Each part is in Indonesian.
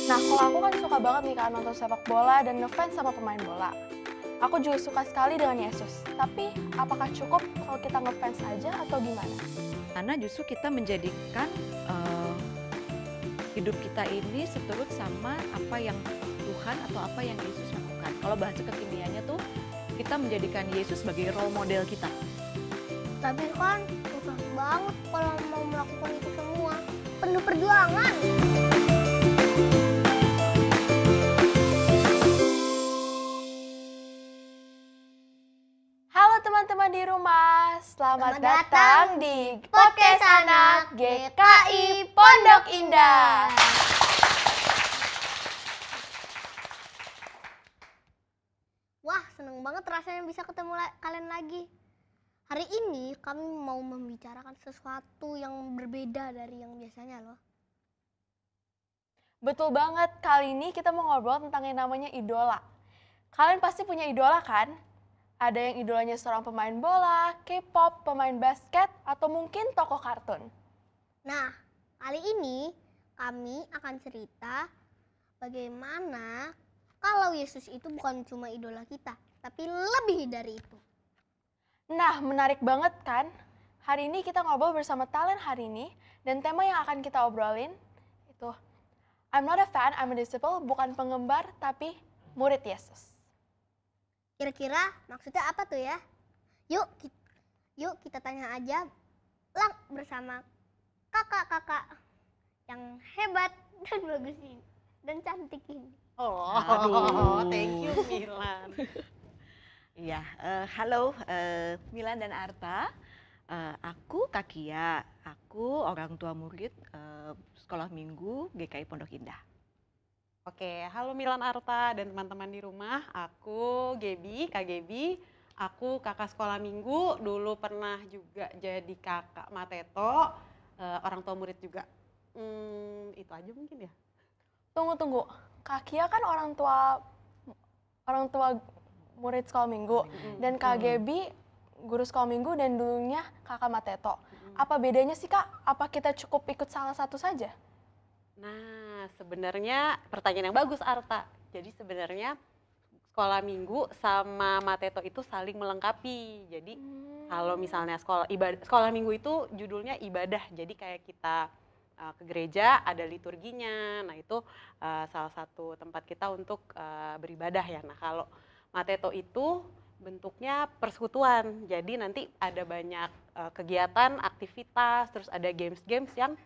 Nah, kalau aku kan suka banget nih kan nonton sepak bola dan ngefans sama pemain bola. Aku juga suka sekali dengan Yesus. Tapi, apakah cukup kalau kita ngefans aja atau gimana? Karena justru kita menjadikan hidup kita ini seturut sama apa yang Tuhan atau apa yang Yesus lakukan. Kalau bahasa kekiniannya tuh kita menjadikan Yesus sebagai role model kita. Tapi kan susah banget kalau mau melakukan itu semua. Penuh perjuangan. Halo teman-teman di rumah, selamat Selamat datang datang di Podcast Anak GKI Pondok Indah. Wah, seneng banget rasanya bisa ketemu kalian lagi. Hari ini kami mau membicarakan sesuatu yang berbeda dari yang biasanya loh. Betul banget, kali ini kita mau ngobrol tentang yang namanya idola. Kalian pasti punya idola kan? Ada yang idolanya seorang pemain bola, K-pop, pemain basket, atau mungkin tokoh kartun. Nah, kali ini kami akan cerita bagaimana kalau Yesus itu bukan cuma idola kita, tapi lebih dari itu. Nah, menarik banget kan? Hari ini kita ngobrol bersama talent hari ini, dan tema yang akan kita obrolin itu I'm not a fan, I'm a disciple, bukan penggemar, tapi murid Yesus. Kira-kira maksudnya apa tuh ya? Yuk kita tanya aja lang bersama kakak-kakak yang hebat dan bagus ini dan cantik ini. Oh, thank you Milan. Iya, halo Milan dan Arta. Aku Kakia, aku orang tua murid sekolah minggu GKI Pondok Indah. Oke, halo Milan, Arta dan teman-teman di rumah. Aku Gebi, Kak Gebi. Aku kakak sekolah minggu, dulu pernah juga jadi kakak Mateto, orang tua murid juga. Itu aja mungkin ya. Tunggu, Kak Kia kan orang tua murid sekolah minggu, dan Kak Gebi guru sekolah minggu dan dulunya kakak Mateto. Apa bedanya sih Kak? Apa kita cukup ikut salah satu saja? Nah, sebenarnya pertanyaan yang bagus Arta. Jadi sebenarnya sekolah minggu sama Mateto itu saling melengkapi. Jadi kalau misalnya sekolah minggu itu judulnya ibadah. Jadi kayak kita ke gereja ada liturginya. Nah, itu salah satu tempat kita untuk beribadah ya. Nah, kalau Mateto itu bentuknya persekutuan. Jadi nanti ada banyak kegiatan, aktivitas, terus ada games-games yang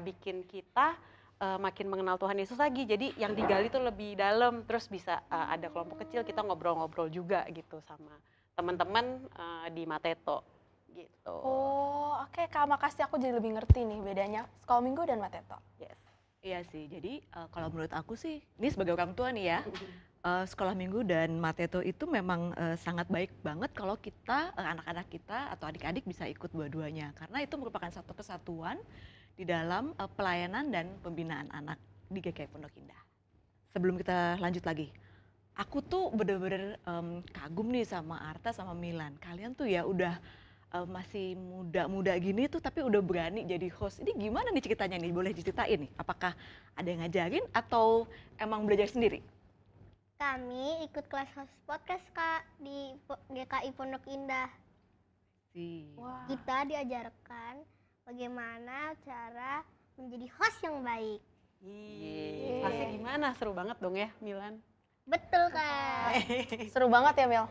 bikin kita makin mengenal Tuhan Yesus lagi. Jadi yang digali tuh lebih dalam, terus bisa ada kelompok kecil, kita ngobrol-ngobrol juga gitu sama teman-teman di Mateto gitu. Oh, oke Kak, makasih, aku jadi lebih ngerti nih bedanya sekolah minggu dan Mateto. Yes. Iya sih, jadi kalau menurut aku sih, ini sebagai orang tua nih ya, sekolah minggu dan Mateto itu memang sangat baik banget kalau kita, anak-anak kita atau adik-adik bisa ikut dua-duanya. Karena itu merupakan satu kesatuan di dalam pelayanan dan pembinaan anak di GKI Pondok Indah. Sebelum kita lanjut lagi, aku tuh bener-bener kagum nih sama Arta sama Milan. Kalian tuh ya udah masih muda-muda gini tuh tapi udah berani jadi host. Ini gimana nih ceritanya nih? Boleh diceritain nih? Apakah ada yang ngajarin atau emang belajar sendiri? Kami ikut kelas host podcast Kak di GKI Pondok Indah. Wah. Kita diajarkan bagaimana cara menjadi host yang baik. Pasti gimana? Seru banget dong ya Milan. Betul Kak. Seru banget ya Mil?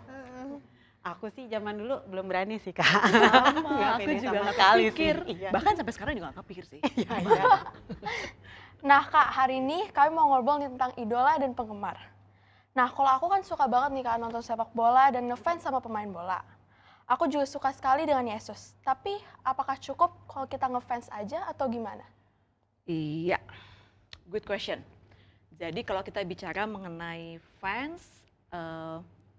Aku sih zaman dulu belum berani sih Kak. Sama, aku pede juga sama nggak sekali kepikir. sih. Iya. Bahkan sampai sekarang juga nggak kepikir sih. Iya. Nah Kak, hari ini kami mau ngobrol nih tentang idola dan penggemar. Nah, kalau aku kan suka banget nih Kak nonton sepak bola dan ngefans sama pemain bola. Aku juga suka sekali dengan Yesus. Tapi, apakah cukup kalau kita ngefans aja atau gimana? Iya, good question. Jadi kalau kita bicara mengenai fans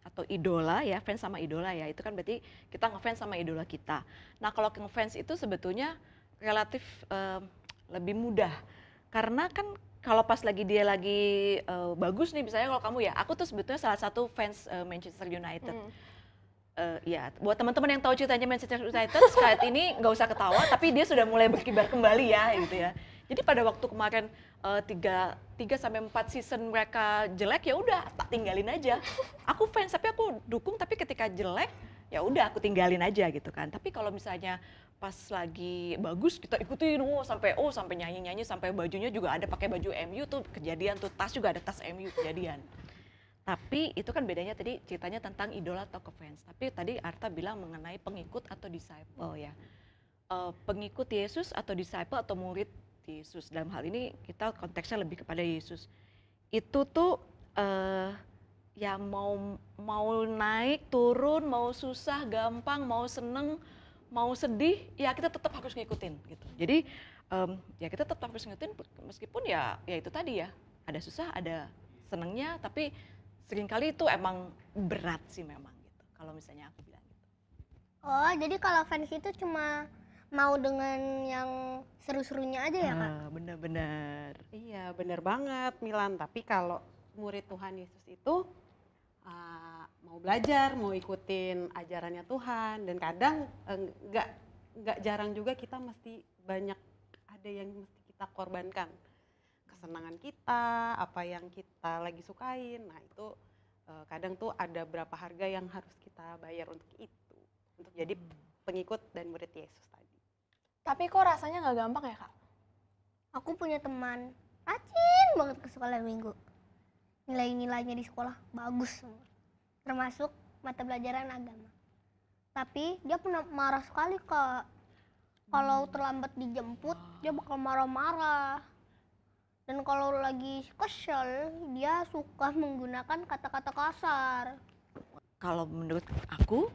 atau idola ya, fans sama idola ya, itu kan berarti kita ngefans sama idola kita. Nah kalau ngefans itu sebetulnya relatif lebih mudah. Karena kan kalau pas dia lagi bagus nih, misalnya kalau kamu ya, aku tuh sebetulnya salah satu fans Manchester United. Ya, buat teman-teman yang tahu ceritanya Manchester United saat ini nggak usah ketawa, tapi dia sudah mulai berkibar kembali ya, gitu ya. Jadi pada waktu kemarin 3 sampai 4 season mereka jelek, ya udah tak tinggalin aja. Aku fans tapi aku dukung, tapi ketika jelek ya udah aku tinggalin aja gitu kan. Tapi kalau misalnya pas lagi bagus kita ikutin, sampai nyanyi-nyanyi, sampai bajunya juga ada pakai baju MU tuh kejadian tuh, tas juga ada tas MU kejadian. Tapi itu kan bedanya tadi ceritanya tentang idola atau ke fans. Tapi tadi Arta bilang mengenai pengikut atau disciple ya. Pengikut Yesus atau disciple atau murid Yesus. Dalam hal ini kita konteksnya lebih kepada Yesus. Itu tuh ya mau naik, turun, mau susah, gampang, mau seneng, mau sedih, ya kita tetap harus ngikutin gitu. Jadi ya kita tetap harus ngikutin meskipun ya itu tadi ya, ada susah, ada senengnya, tapi seringkali itu emang berat sih memang gitu. Kalau misalnya aku bilang gitu. Oh, jadi kalau fans itu cuma mau dengan yang seru-serunya aja ya, Kak? Bener-bener. Iya, bener banget Milan. Tapi kalau murid Tuhan Yesus itu mau belajar, mau ikutin ajarannya Tuhan, dan kadang nggak jarang juga kita mesti banyak ada yang mesti kita korbankan. Kesenangan kita, apa yang kita lagi sukain. Nah itu kadang tuh ada berapa harga yang harus kita bayar untuk itu, untuk jadi pengikut dan murid Yesus tadi. Tapi kok rasanya nggak gampang ya, Kak? Aku punya teman rajin banget ke sekolah minggu. Nilai-nilainya di sekolah bagus semua, termasuk mata pelajaran agama. Tapi dia pernah marah sekali, Kak. Kalau terlambat dijemput, dia bakal marah-marah. Dan kalau lagi kesel, dia suka menggunakan kata-kata kasar. Kalau menurut aku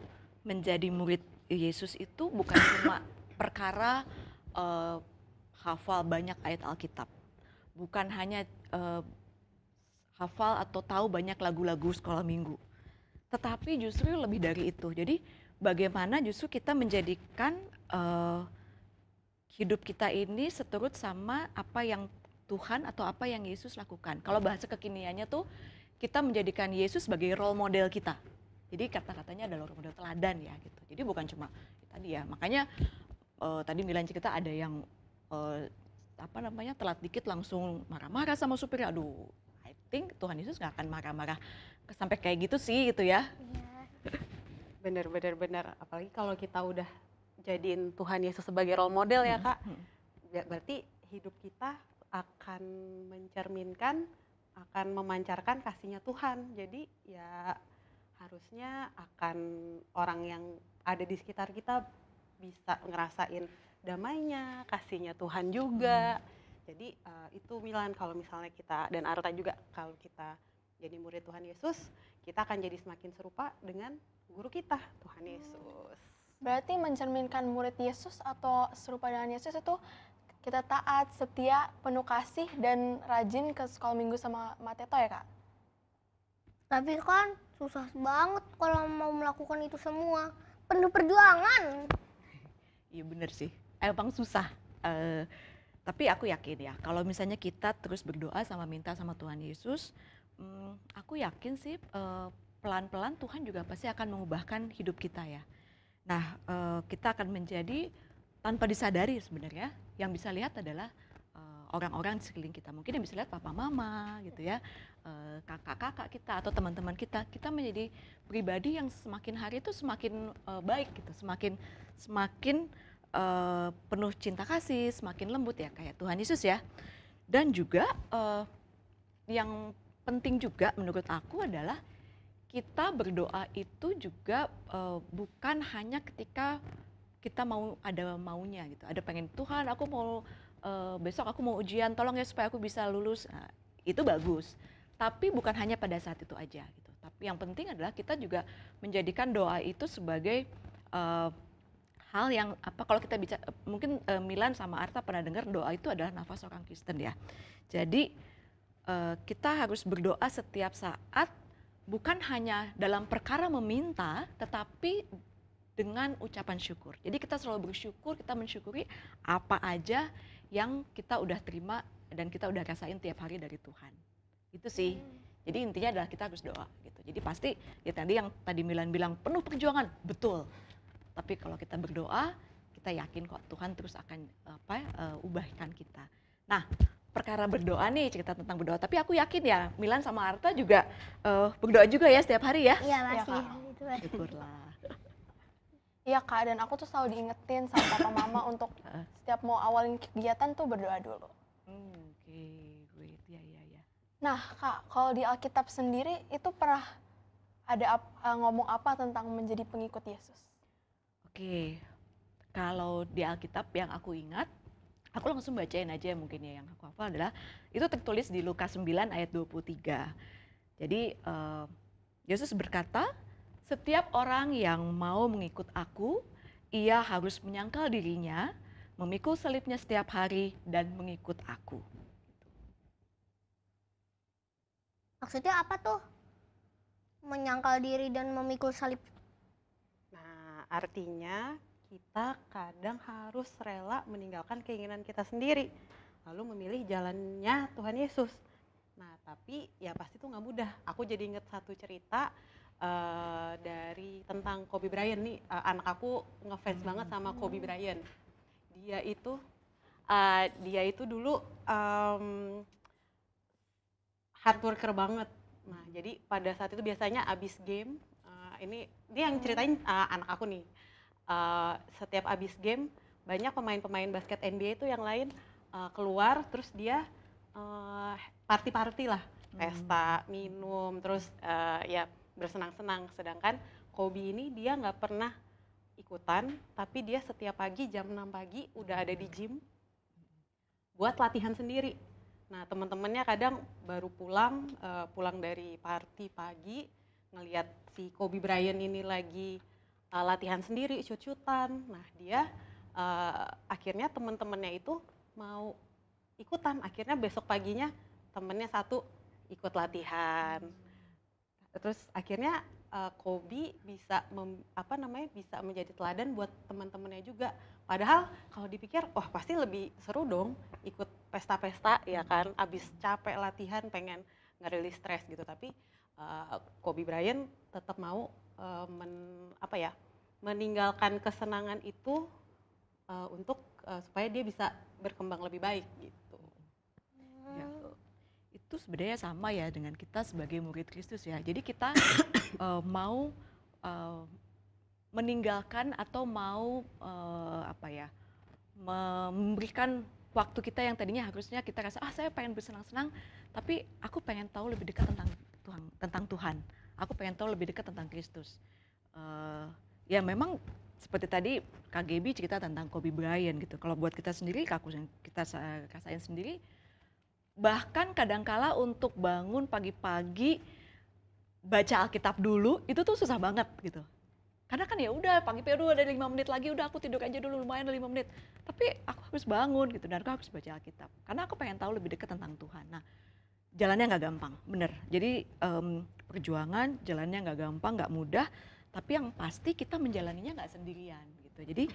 menjadi murid Yesus itu bukan cuma perkara hafal banyak ayat Alkitab, bukan hanya hafal atau tahu banyak lagu-lagu sekolah minggu, tetapi justru lebih dari itu. Jadi bagaimana justru kita menjadikan hidup kita ini seturut sama apa yang Tuhan atau apa yang Yesus lakukan. Kalau bahasa kekiniannya tuh kita menjadikan Yesus sebagai role model kita. Jadi kata-katanya adalah role model teladan ya gitu. Jadi bukan cuma tadi ya. Makanya tadi Milan cerita ada yang telat dikit langsung marah-marah sama supir. Aduh, I think Tuhan Yesus nggak akan marah-marah sampai kayak gitu sih gitu ya. Bener. Apalagi kalau kita udah jadiin Tuhan Yesus sebagai role model ya Kak. Berarti hidup kita akan mencerminkan, akan memancarkan kasihnya Tuhan. Jadi ya harusnya akan orang yang ada di sekitar kita bisa ngerasain damainya, kasihnya Tuhan juga. Jadi itu Milan, kalau misalnya kita dan Arta juga, kalau kita jadi murid Tuhan Yesus, kita akan jadi semakin serupa dengan guru kita, Tuhan Yesus. Berarti mencerminkan murid Yesus atau serupa dengan Yesus itu kita taat, setia, penuh kasih, dan rajin ke sekolah minggu sama Mateto ya, Kak? Tapi kan susah banget kalau mau melakukan itu semua. Penuh perjuangan. Iya bener sih, emang susah. Tapi aku yakin ya, kalau misalnya kita terus berdoa sama minta sama Tuhan Yesus, aku yakin sih pelan-pelan Tuhan juga pasti akan mengubahkan hidup kita ya. Nah, kita akan menjadi tanpa disadari sebenarnya, yang bisa lihat adalah orang-orang di sekeliling kita. Mungkin yang bisa lihat papa mama gitu ya, kakak-kakak kita atau teman-teman kita. Kita menjadi pribadi yang semakin hari itu semakin baik gitu, semakin penuh cinta kasih, semakin lembut ya kayak Tuhan Yesus ya. Dan juga yang penting juga menurut aku adalah kita berdoa itu juga bukan hanya ketika kita mau ada maunya gitu, ada pengen Tuhan aku mau besok aku mau ujian, tolong ya supaya aku bisa lulus. Nah, itu bagus, tapi bukan hanya pada saat itu aja gitu. Tapi yang penting adalah kita juga menjadikan doa itu sebagai hal yang kalau kita bicara, mungkin Milan sama Arta pernah dengar doa itu adalah nafas orang Kristen ya. Jadi kita harus berdoa setiap saat, bukan hanya dalam perkara meminta, tetapi dengan ucapan syukur. Jadi kita selalu bersyukur, kita mensyukuri apa aja yang kita udah terima dan kita udah rasain tiap hari dari Tuhan. Itu sih. Jadi intinya adalah kita harus doa gitu. Jadi pasti ya tadi yang tadi Milan bilang penuh perjuangan, betul. Tapi kalau kita berdoa, kita yakin kok Tuhan terus akan ubahkan kita. Nah, perkara berdoa nih, cerita tentang berdoa. Tapi aku yakin ya, Milan sama Arta juga berdoa juga ya setiap hari ya? Iya Iya, masih. Kak. Itu masih. Syukurlah. Iya Kak, dan aku tuh selalu diingetin sama papa mama untuk setiap mau awalin kegiatan tuh berdoa dulu. Oke, great. Ya, ya, ya. Nah Kak, kalau di Alkitab sendiri itu pernah ada ngomong apa tentang menjadi pengikut Yesus? Oke, kalau di Alkitab yang aku ingat, aku langsung bacain aja mungkin ya, yang aku hafal adalah itu tertulis di Lukas 9 ayat 23. Jadi Yesus berkata, setiap orang yang mau mengikut aku, ia harus menyangkal dirinya, memikul salibnya setiap hari dan mengikut aku. Maksudnya apa tuh? Menyangkal diri dan memikul salib. Nah, artinya kita kadang harus rela meninggalkan keinginan kita sendiri, lalu memilih jalannya Tuhan Yesus. Nah, tapi ya pasti itu nggak mudah. Aku jadi inget satu cerita dari tentang Kobe Bryant nih. Anak aku ngefans banget sama Kobe Bryant. Dia itu dulu hard worker banget. Nah, jadi pada saat itu biasanya abis game, ini yang ceritain anak aku nih. Setiap abis game, banyak pemain-pemain basket NBA itu yang lain keluar, terus dia party-party lah, pesta, minum, terus ya bersenang-senang. Sedangkan Kobe ini dia nggak pernah ikutan, tapi dia setiap pagi jam 6 pagi udah ada di gym buat latihan sendiri. Nah, teman-temannya kadang baru pulang dari party pagi, ngelihat si Kobe Bryant ini lagi latihan sendiri, shoot-shootan. Nah, dia akhirnya teman-temannya itu mau ikutan. Akhirnya besok paginya temennya satu ikut latihan. Terus akhirnya Kobe bisa bisa menjadi teladan buat teman-temannya juga. Padahal kalau dipikir, wah pasti lebih seru dong ikut pesta-pesta ya kan, abis capek latihan pengen ngerilis stres gitu. Tapi Kobe Bryant tetap mau meninggalkan kesenangan itu untuk supaya dia bisa berkembang lebih baik gitu. Ya. Itu sebenarnya sama ya dengan kita sebagai murid Kristus ya. Jadi kita mau meninggalkan atau mau memberikan waktu kita yang tadinya harusnya kita rasa saya pengen bersenang-senang, tapi aku pengen tahu lebih dekat tentang Tuhan. Aku pengen tahu lebih dekat tentang Kristus. Ya memang seperti tadi Kak Gaby cerita tentang Kobe Bryant gitu. Kalau buat kita sendiri, kita rasain sendiri, bahkan kadangkala untuk bangun pagi-pagi baca Alkitab dulu itu tuh susah banget gitu. Karena kan ya udah pagi-pagi udah ada 5 menit lagi, udah aku tidur aja dulu lumayan 5 menit. Tapi aku harus bangun gitu dan aku harus baca Alkitab. Karena aku pengen tahu lebih dekat tentang Tuhan. Nah, jalannya nggak gampang, bener. Jadi perjuangan jalannya nggak gampang, nggak mudah. Tapi yang pasti kita menjalaninya nggak sendirian gitu. Jadi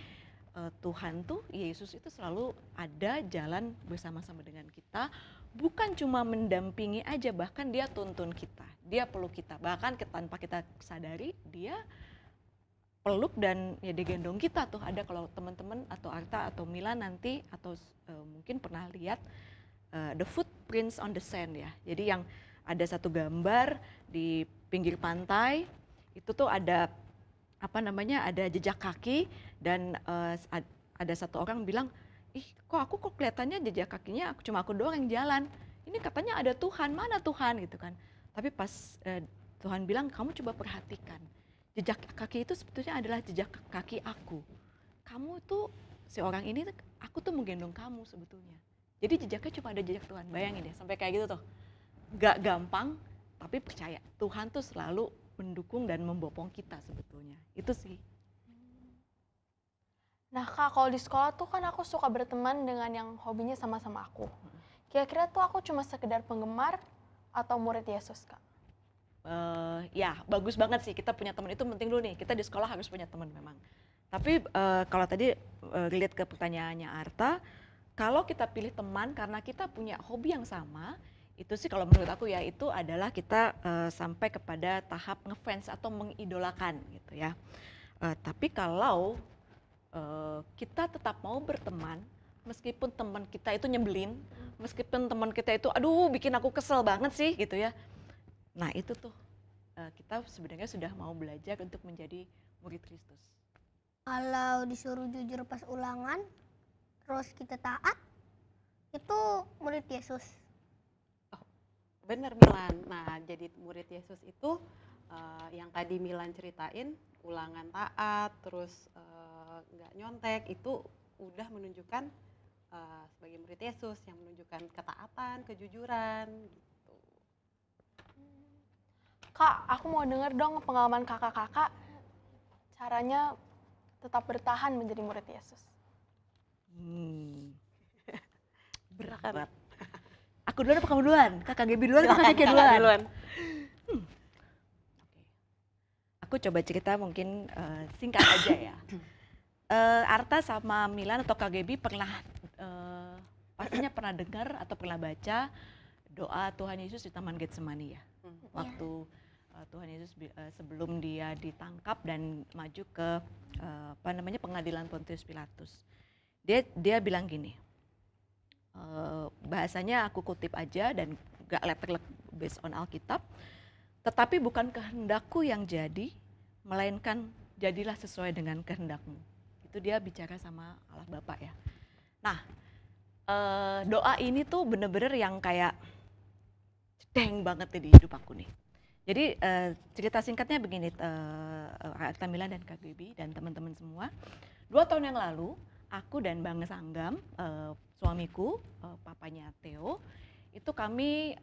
Tuhan tuh, Yesus itu selalu ada jalan bersama-sama dengan kita. Bukan cuma mendampingi aja, bahkan dia tuntun kita. Dia peluk kita, bahkan tanpa kita sadari dia peluk dan ya digendong kita tuh. Ada kalau teman-teman atau Arta atau Mila nanti atau mungkin pernah lihat the footprints on the sand ya. Jadi yang ada satu gambar di pinggir pantai itu tuh ada ada jejak kaki dan ada satu orang bilang, kok kelihatannya jejak kakinya cuma aku doang yang jalan. Ini katanya ada Tuhan, mana Tuhan gitu kan. Tapi pas Tuhan bilang, kamu coba perhatikan. Jejak kaki itu sebetulnya adalah jejak kaki aku. Kamu tuh, si orang ini, aku tuh menggendong kamu sebetulnya. Jadi jejaknya cuma ada jejak Tuhan, bayangin deh sampai kayak gitu tuh. Gak gampang, tapi percaya Tuhan tuh selalu mendukung dan membopong kita sebetulnya. Itu sih. Nah Kak, kalau di sekolah tuh kan aku suka berteman dengan yang hobinya sama-sama aku. Kira-kira tuh aku cuma sekedar penggemar atau murid Yesus Kak? Ya bagus banget sih kita punya teman, itu penting dulu nih, kita di sekolah harus punya teman memang. Tapi kalau tadi relate ke pertanyaannya Arta, kalau kita pilih teman karena kita punya hobi yang sama, itu sih kalau menurut aku ya itu adalah kita sampai kepada tahap ngefans atau mengidolakan gitu ya. Tapi kalau kita tetap mau berteman, meskipun teman kita itu nyebelin, meskipun teman kita itu aduh bikin aku kesel banget sih gitu ya. Nah itu tuh kita sebenarnya sudah mau belajar untuk menjadi murid Kristus. Kalau disuruh jujur pas ulangan, terus kita taat, itu murid Yesus. Bener Milan. Nah, jadi murid Yesus itu yang tadi Milan ceritain, ulangan taat, terus nggak nyontek, itu udah menunjukkan sebagai murid Yesus yang menunjukkan ketaatan, kejujuran gitu. Kak, aku mau denger dong pengalaman kakak-kakak caranya tetap bertahan menjadi murid Yesus. Berat. Aku duluan apa kamu duluan? Kakak Gaby duluan atau Silakan, kakak Kakak duluan? duluan. Aku coba cerita mungkin singkat aja ya. Arta sama Milan atau Kak Gaby pernah pastinya pernah dengar atau pernah baca doa Tuhan Yesus di Taman Getsemani ya. Waktu Tuhan Yesus sebelum dia ditangkap dan maju ke pengadilan Pontius Pilatus. Dia bilang gini. Bahasanya aku kutip aja dan gak letter based on Alkitab. Tetapi bukan kehendakku yang jadi, melainkan jadilah sesuai dengan kehendakmu. Itu dia bicara sama Allah Bapa ya. Nah, doa ini tuh bener-bener yang kayak deng banget di hidup aku nih. Jadi cerita singkatnya begini, Arta Milan dan Kak Gaby dan teman-teman semua. 2 tahun yang lalu, aku dan Bang Sanggam, suamiku, papanya Theo, itu kami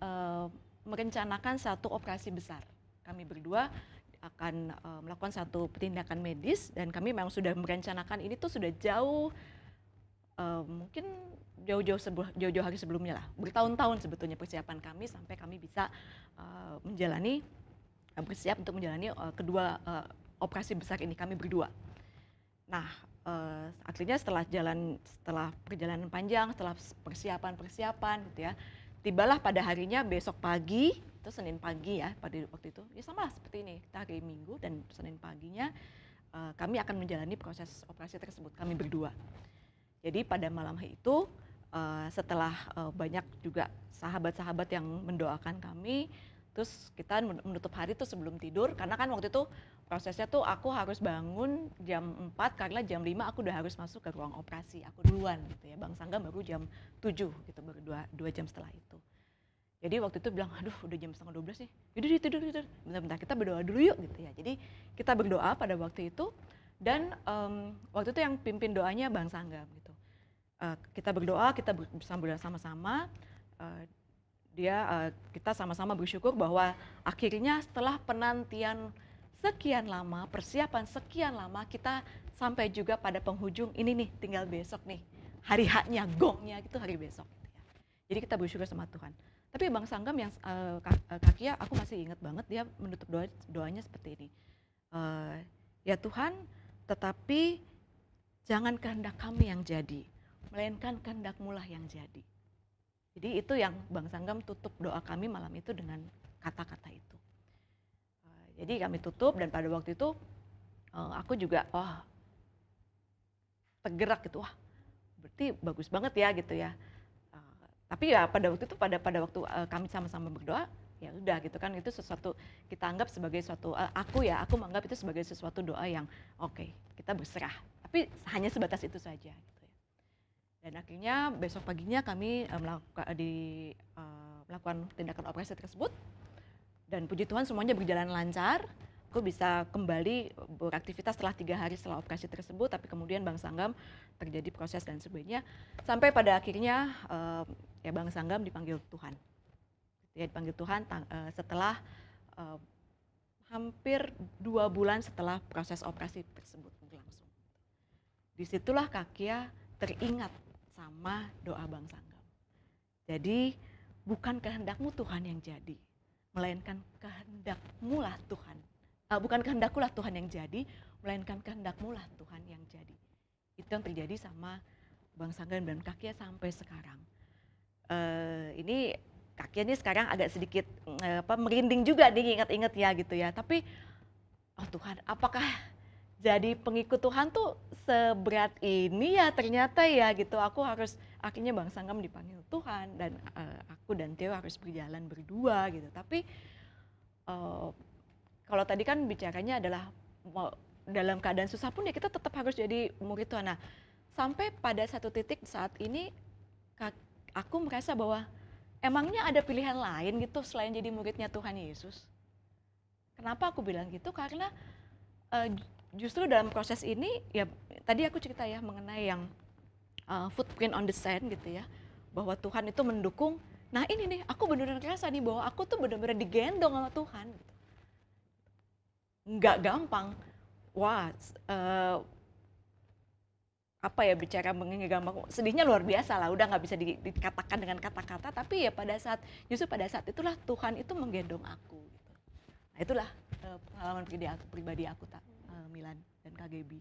merencanakan satu operasi besar. Kami berdua akan melakukan satu tindakan medis dan kami memang sudah merencanakan ini tuh sudah jauh, mungkin jauh-jauh hari sebelumnya lah. Bertahun-tahun sebetulnya persiapan kami sampai kami bisa bersiap untuk menjalani kedua operasi besar ini kami berdua. Nah, akhirnya setelah perjalanan panjang, setelah persiapan gitu ya, tibalah pada harinya besok pagi, itu Senin pagi ya pada waktu itu, ya sama seperti ini, kita hari Minggu dan Senin paginya kami akan menjalani proses operasi tersebut, kami berdua. Jadi pada malam hari itu setelah banyak juga sahabat-sahabat yang mendoakan kami, terus kita menutup hari itu sebelum tidur, karena kan waktu itu prosesnya tuh aku harus bangun jam 4 karena jam 5 aku udah harus masuk ke ruang operasi, aku duluan gitu ya, Bang Sanggam baru jam 7 gitu, baru 2 jam setelah itu. Jadi waktu itu bilang, aduh udah jam setengah 12 nih, yaudah tidur, bentar-bentar kita berdoa dulu yuk gitu ya. Jadi kita berdoa pada waktu itu dan waktu itu yang pimpin doanya Bang Sanggam gitu. Kita berdoa, kita bersama-sama, kita sama-sama bersyukur bahwa akhirnya setelah penantian sekian lama, persiapan sekian lama, kita sampai juga pada penghujung ini nih, tinggal besok nih, hari haknya, gongnya itu hari besok. Gitu ya. Jadi kita bersyukur sama Tuhan. Tapi Bang Sanggam yang Kakia, aku masih ingat banget dia menutup doanya seperti ini. Ya Tuhan, tetapi jangan kehendak kami yang jadi, melainkan kehendak-Mu lah yang jadi. Jadi itu yang Bang Sanggam tutup doa kami malam itu dengan kata-kata itu. Jadi kami tutup dan pada waktu itu aku juga tergerak gitu, wah berarti bagus banget ya gitu ya. Tapi ya pada waktu itu pada waktu kami sama-sama berdoa, ya udah gitu kan, itu sesuatu kita anggap sebagai suatu aku menganggap itu sebagai sesuatu doa yang oke, kita berserah. Tapi hanya sebatas itu saja gitu ya. Dan akhirnya besok paginya kami melakukan tindakan operasi tersebut. Dan puji Tuhan semuanya berjalan lancar, aku bisa kembali beraktivitas setelah 3 hari setelah operasi tersebut, tapi kemudian Bang Sanggam terjadi proses dan sebagainya, sampai pada akhirnya ya Bang Sanggam dipanggil Tuhan. Ya, dipanggil Tuhan setelah hampir 2 bulan setelah proses operasi tersebut berlangsung. Disitulah Kakia teringat sama doa Bang Sanggam. Jadi bukan kehendak-Mu Tuhan yang jadi, melainkan kehendak-Mu lah Tuhan. Bukan kehendak-Ku lah Tuhan yang jadi, melainkan kehendak-Mu lah Tuhan yang jadi. Itu yang terjadi sama Bang Sanggam dan Kakia sampai sekarang. Ini Kakia ini sekarang agak sedikit merinding juga nih ingat-ingat ya gitu ya. Tapi oh Tuhan, apakah jadi pengikut Tuhan tuh seberat ini ya ternyata ya gitu. Aku harus akhirnya Bang Sangam dipanggil Tuhan dan aku dan Theo harus berjalan berdua gitu. Tapi kalau tadi kan bicaranya adalah dalam keadaan susah pun ya kita tetap harus jadi murid Tuhan. Nah, sampai pada satu titik saat ini aku merasa bahwa emangnya ada pilihan lain gitu selain jadi muridnya Tuhan Yesus. Kenapa aku bilang gitu? Karena justru dalam proses ini ya tadi aku cerita ya mengenai yang footprint on the sand gitu ya, bahwa Tuhan itu mendukung. Nah ini nih aku benar-benar ngerasa nih bahwa aku tuh benar-benar digendong sama Tuhan. Gitu. Nggak gampang. Wah, apa ya bicara mengenai gampang, sedihnya luar biasa lah, udah nggak bisa dikatakan dengan kata-kata, tapi ya justru pada saat itulah Tuhan itu menggendong aku. Gitu. Nah itulah pengalaman pribadi aku Milan dan Kak Gaby.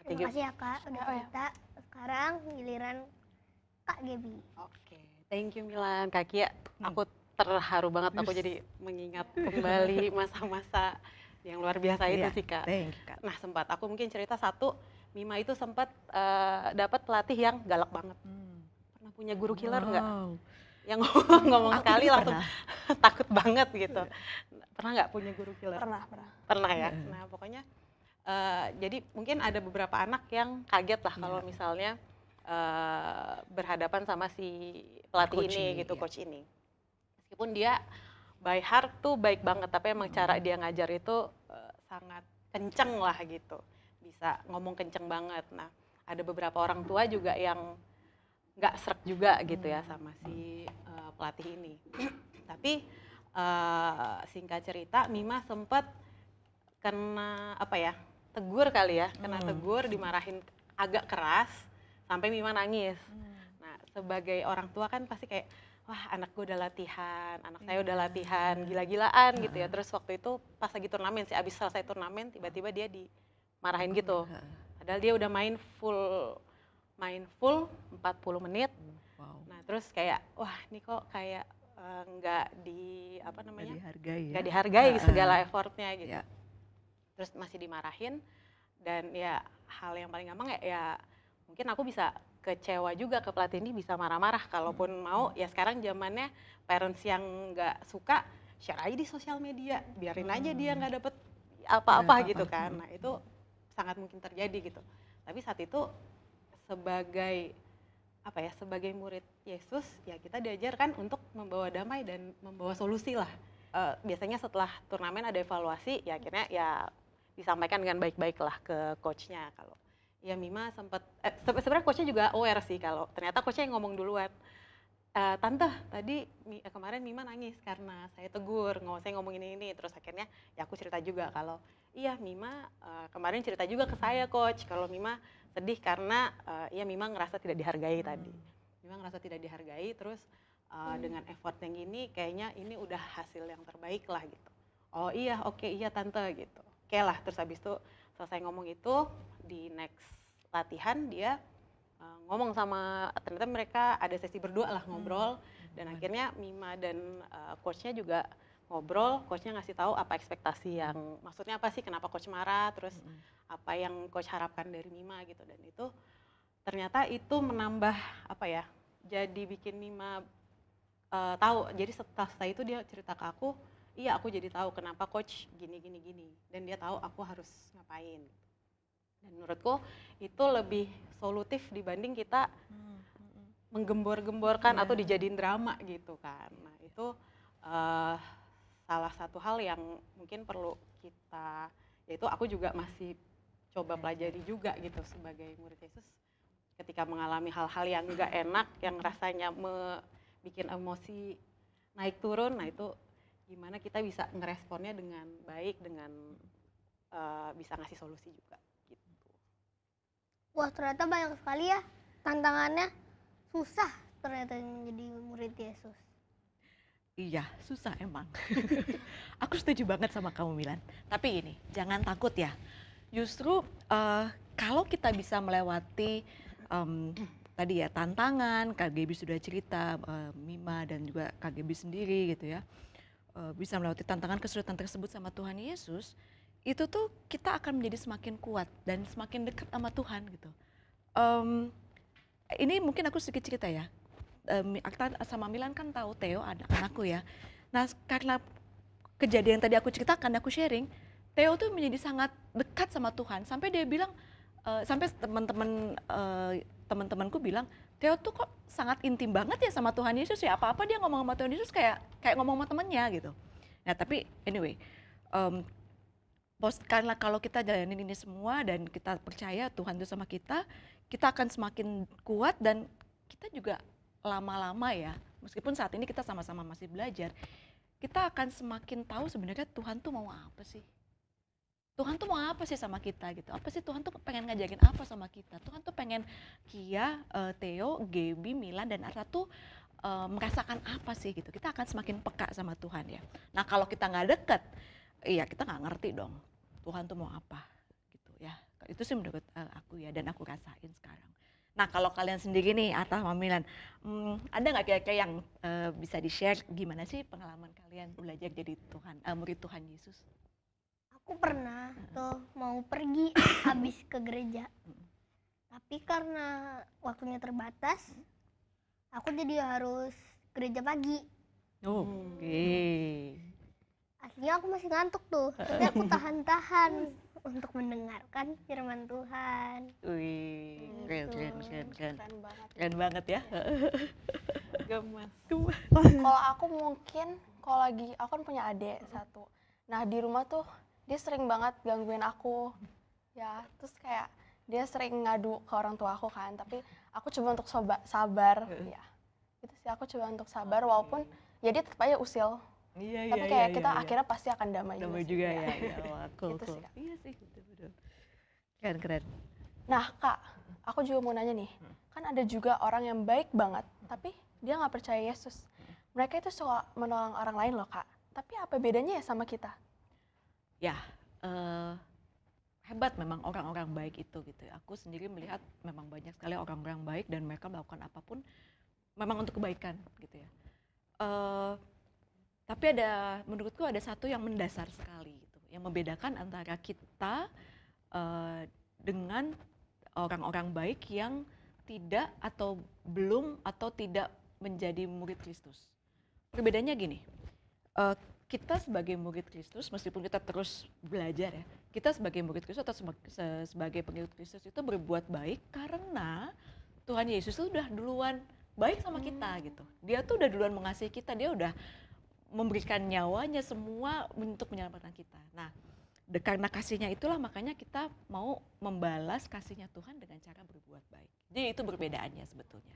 Terima kasih ya Kak, udah cerita. Sekarang giliran Kak Gaby. Oke, thank you Milan. Kak Kia, aku terharu banget, aku jadi mengingat kembali masa-masa yang luar biasa itu sih Kak. Thank you, Kak. Nah sempat, aku mungkin cerita satu, Mima itu sempat dapat pelatih yang galak banget. Pernah punya guru killer nggak? Yang ngomong sekali langsung takut banget gitu. Pernah nggak punya guru killer? Pernah. Pernah ya? Nah pokoknya, jadi mungkin ada beberapa anak yang kaget lah kalau misalnya berhadapan sama si pelatih Coach ini ini, gitu, ya. coach ini. Meskipun dia by heart tuh baik banget, tapi emang cara dia ngajar itu sangat kenceng lah gitu. Bisa ngomong kenceng banget. Nah, ada beberapa orang tua juga yang nggak srek juga gitu ya sama si pelatih ini. Tapi singkat cerita, Mima sempet kena apa ya, tegur kali ya, kena tegur, dimarahin agak keras sampai Mima nangis. Nah, sebagai orang tua kan pasti kayak, wah anak gue udah latihan, anak saya udah latihan, gila-gilaan gitu ya. Terus waktu itu pas lagi turnamen sih, abis selesai turnamen tiba-tiba dia dimarahin gitu. Padahal dia udah main full 40 menit. Nah terus kayak, wah ini kok kayak nggak dihargai segala effortnya gitu. Terus masih dimarahin, dan ya hal yang paling gampang ya mungkin aku bisa kecewa juga ke pelatih ini, bisa marah-marah. Kalaupun mau ya sekarang zamannya parents yang nggak suka share aja di sosial media, biarin aja dia nggak dapet apa-apa gitu kan. Nah itu sangat mungkin terjadi gitu. Tapi saat itu sebagai sebagai murid Yesus ya kita diajarkan untuk membawa damai dan membawa solusi lah. Biasanya setelah turnamen ada evaluasi, ya akhirnya ya disampaikan dengan baik-baik lah ke coachnya. Kalau ya Mima sempat, sebenarnya coachnya juga aware sih kalau ternyata coachnya yang ngomong duluan. Tante tadi kemarin Mima nangis karena saya tegur, saya ngomongin ini, terus akhirnya ya aku cerita juga kalau iya Mima kemarin cerita juga ke saya coach kalau Mima sedih karena ya Mima ngerasa tidak dihargai tadi. Mima ngerasa tidak dihargai, terus dengan effort yang gini kayaknya ini udah hasil yang terbaik lah gitu. Oh iya, oke, iya tante gitu. Oke lah, terus habis itu selesai ngomong itu, di next latihan dia ngomong sama, ternyata mereka ada sesi berdua lah ngobrol, dan akhirnya Mima dan coachnya juga ngobrol, coachnya ngasih tahu apa ekspektasi yang, maksudnya apa sih, kenapa coach marah, terus apa yang coach harapkan dari Mima gitu, dan itu ternyata itu menambah apa ya, jadi bikin Mima tahu. Jadi setelah itu dia cerita ke aku, iya aku jadi tahu kenapa coach gini, dan dia tahu aku harus ngapain. Dan menurutku itu lebih solutif dibanding kita menggembor-gemborkan atau dijadiin drama gitu kan. Nah itu salah satu hal yang mungkin perlu kita, yaitu aku juga masih coba pelajari juga gitu sebagai murid Yesus. Ketika mengalami hal-hal yang nggak enak, yang rasanya bikin emosi naik turun, nah itu gimana kita bisa ngeresponnya dengan baik, dengan bisa ngasih solusi juga gitu. Wah ternyata banyak sekali ya tantangannya, susah ternyata jadi murid Yesus. Iya, susah emang. Aku setuju banget sama kamu Milan. Tapi ini, jangan takut ya. Justru kalau kita bisa melewati tadi ya tantangan, Kak Gaby sudah cerita, Mima dan juga Kak Gaby sendiri gitu ya, bisa melewati tantangan kesulitan tersebut sama Tuhan Yesus, itu tuh kita akan menjadi semakin kuat dan semakin dekat sama Tuhan gitu. Em, ini mungkin aku sedikit cerita ya. Akta sama Milan kan tahu Theo anak-anakku ya. Nah karena kejadian yang tadi aku ceritakan, aku sharing, Theo tuh menjadi sangat dekat sama Tuhan sampai dia bilang, sampai teman-temanku bilang, Theo tuh kok sangat intim banget ya sama Tuhan Yesus ya, apa-apa dia ngomong sama Tuhan Yesus kayak ngomong sama temennya gitu. Nah tapi anyway, karena kalau kita jalanin ini semua dan kita percaya Tuhan itu sama kita akan semakin kuat dan kita juga lama-lama ya, meskipun saat ini kita sama-sama masih belajar, kita akan semakin tahu sebenarnya Tuhan tuh mau apa sih. Tuhan tuh mau apa sih sama kita gitu, apa sih Tuhan tuh pengen ngajarin apa sama kita. Tuhan tuh pengen Kia, Theo, Gaby, Milan, dan Arta tuh merasakan apa sih gitu. Kita akan semakin peka sama Tuhan ya. Nah kalau kita nggak deket, iya kita nggak ngerti dong Tuhan tuh mau apa gitu ya. Itu sih menurut aku ya, dan aku rasain sekarang. Nah kalau kalian sendiri nih, Arta sama Milan, ada nggak kira-kira yang bisa di-share gimana sih pengalaman kalian belajar jadi murid Tuhan Yesus? Aku pernah tuh mau pergi habis ke gereja. Tapi karena waktunya terbatas, aku jadi harus gereja pagi. Oke. Akhirnya aku masih ngantuk tuh, tapi aku tahan-tahan untuk mendengarkan firman Tuhan. Wih, keren, keren, keren, keren. Keren banget. Keren banget ya. Gemas. Kalau aku mungkin, aku kan punya adik satu. Nah di rumah tuh dia sering banget gangguin aku. Ya, terus kayak dia sering ngadu ke orang tua aku kan. Tapi aku coba untuk sabar. Ya, itu sih aku coba untuk sabar walaupun ya dia tetap aja usil. Iya, Tapi kayak kita akhirnya pasti akan damai damai sih. juga ya. Wah, cool, Gitu cool. sih, Kak. Iya sih, betul-betul. Keren, keren. Nah Kak, aku juga mau nanya nih. Kan ada juga orang yang baik banget, tapi dia nggak percaya Yesus. Mereka itu suka menolong orang lain loh Kak. Tapi apa bedanya ya sama kita? Ya, hebat memang orang-orang baik itu gitu ya. Aku sendiri melihat memang banyak sekali orang-orang baik dan mereka melakukan apapun memang untuk kebaikan gitu ya. Tapi menurutku ada satu yang mendasar sekali gitu, yang membedakan antara kita dengan orang-orang baik yang tidak atau belum atau tidak menjadi murid Kristus. Perbedaannya gini, kita sebagai murid Kristus, meskipun kita terus belajar ya, kita sebagai murid Kristus atau sebagai pengikut Kristus itu berbuat baik karena Tuhan Yesus itu udah duluan baik sama kita gitu. Dia tuh udah duluan mengasihi kita, dia udah memberikan nyawanya semua untuk menyelamatkan kita. Nah, karena kasihnya itulah makanya kita mau membalas kasihnya Tuhan dengan cara berbuat baik. Jadi itu perbedaannya sebetulnya.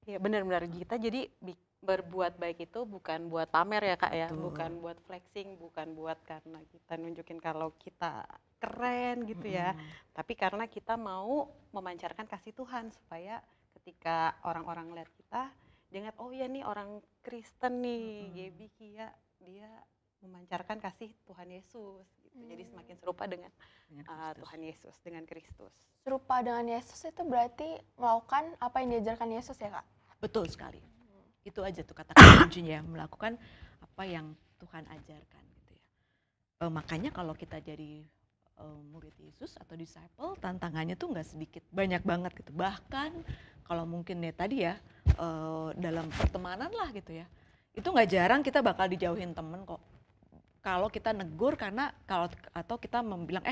Ya benar-benar kita jadi berbuat baik itu bukan buat pamer ya Kak ya, Betul. bukan buat flexing, bukan buat karena kita nunjukin kalau kita keren gitu ya, tapi karena kita mau memancarkan kasih Tuhan supaya ketika orang-orang lihat kita, dia ingat oh ya nih orang Kristen nih, Gaby Kia, dia memancarkan kasih Tuhan Yesus gitu. Jadi semakin serupa dengan Tuhan Yesus, dengan Kristus. Serupa dengan Yesus itu berarti melakukan apa yang diajarkan Yesus ya Kak? Betul sekali. Itu aja tuh kata kuncinya, melakukan apa yang Tuhan ajarkan gitu ya. Makanya kalau kita jadi murid Yesus atau disciple, tantangannya tuh nggak sedikit, banyak banget gitu. Bahkan kalau mungkin ya tadi ya dalam pertemanan lah gitu ya, itu nggak jarang kita bakal dijauhin temen kok. Kalau kita negur atau kita bilang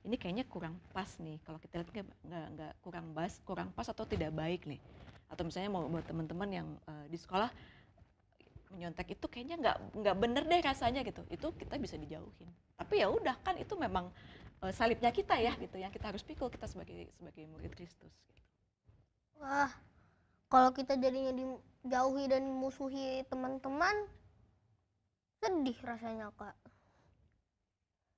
ini kayaknya kurang pas nih, kalau kita lihat nggak kurang pas atau tidak baik nih. Atau misalnya mau buat teman-teman yang di sekolah menyontek itu kayaknya nggak bener deh rasanya gitu, itu kita bisa dijauhin. Tapi ya udah kan itu memang salibnya kita ya gitu, yang kita harus pikul kita sebagai murid Kristus. Gitu. Wah, kalau kita jadinya dijauhi dan musuhi teman-teman, sedih rasanya Kak.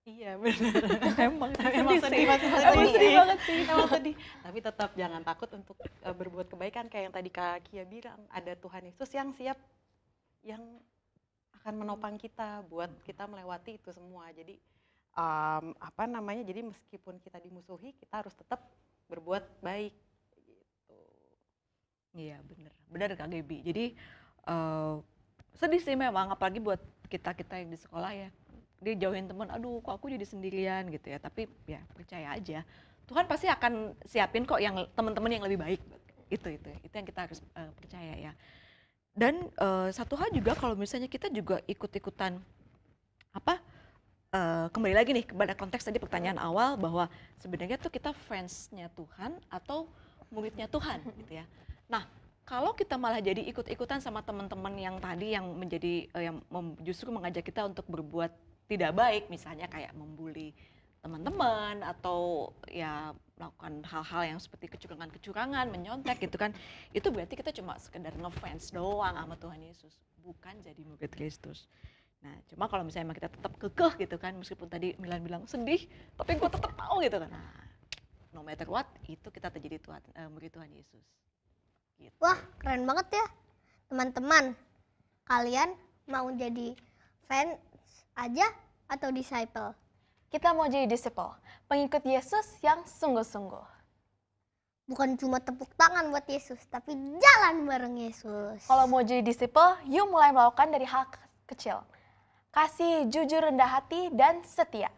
Iya benar. Emang sedih banget sih. Emang sedih. Tapi tetap jangan takut untuk berbuat kebaikan kayak yang tadi Kak Kia bilang. Ada Tuhan Yesus yang siap, yang akan menopang kita buat kita melewati itu semua. Jadi jadi meskipun kita dimusuhi, kita harus tetap berbuat baik. Gitu. Iya benar Kak Gaby. Jadi sedih sih memang, apalagi buat kita yang di sekolah ya. dia jauhin teman, aduh kok aku jadi sendirian gitu ya. Tapi ya percaya aja, Tuhan pasti akan siapin kok yang teman-teman yang lebih baik. Itu yang kita harus percaya ya. Dan satu hal juga kalau misalnya kita juga ikut-ikutan kembali lagi nih kepada konteks tadi pertanyaan awal bahwa sebenarnya tuh kita fansnya Tuhan atau muridnya Tuhan gitu ya. Nah, kalau kita malah jadi ikut-ikutan sama teman-teman yang tadi yang menjadi justru mengajak kita untuk berbuat tidak baik, misalnya kayak membuli teman-teman atau ya melakukan hal-hal yang seperti kecurangan-kecurangan, menyontek gitu kan, itu berarti kita cuma sekedar ngefans doang sama Tuhan Yesus, bukan jadi murid Kristus. Nah, cuma kalau misalnya emang kita tetap kekeh gitu kan, meskipun tadi Milan bilang sedih, tapi gue tetap mau gitu kan. Nah, no matter what, itu kita terjadi murid Tuhan Yesus. Gitu. Wah, keren banget ya. Teman-teman, kalian mau jadi fans aja atau disciple? Kita mau jadi disciple, pengikut Yesus yang sungguh-sungguh. Bukan cuma tepuk tangan buat Yesus, tapi jalan bareng Yesus. Kalau mau jadi disciple, yuk mulai melakukan dari hal kecil. Kasih, jujur, rendah hati, dan setia.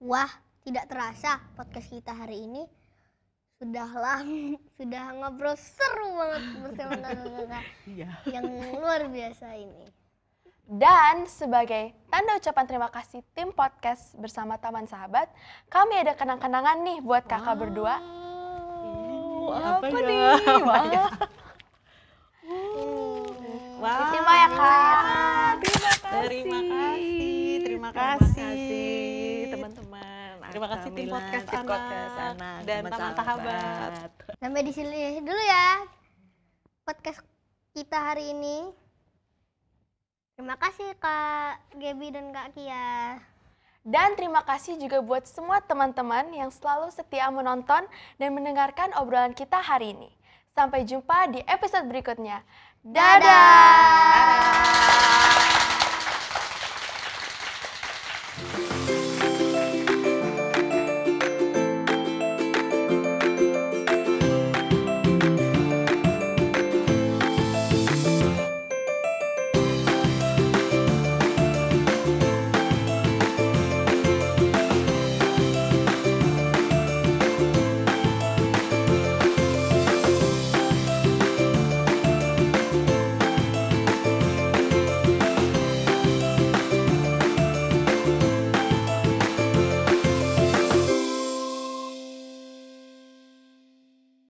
Wah, tidak terasa podcast kita hari ini sudah ngobrol seru banget bersama kakak-kakak yang luar biasa ini. Dan sebagai tanda ucapan terima kasih tim podcast bersama Taman Sahabat, kami ada kenang-kenangan nih buat kakak berdua. Apa nih? ya? Wow. Diterima ya kak. Terima kasih teman-teman. Terima kasih tim Milan, podcast tim anak podcast anak dan Taman Sahabat. Sampai di sini dulu ya podcast kita hari ini. Terima kasih Kak Gaby dan Kak Kia. Dan terima kasih juga buat semua teman-teman yang selalu setia menonton dan mendengarkan obrolan kita hari ini. Sampai jumpa di episode berikutnya. Dadah! Dadah.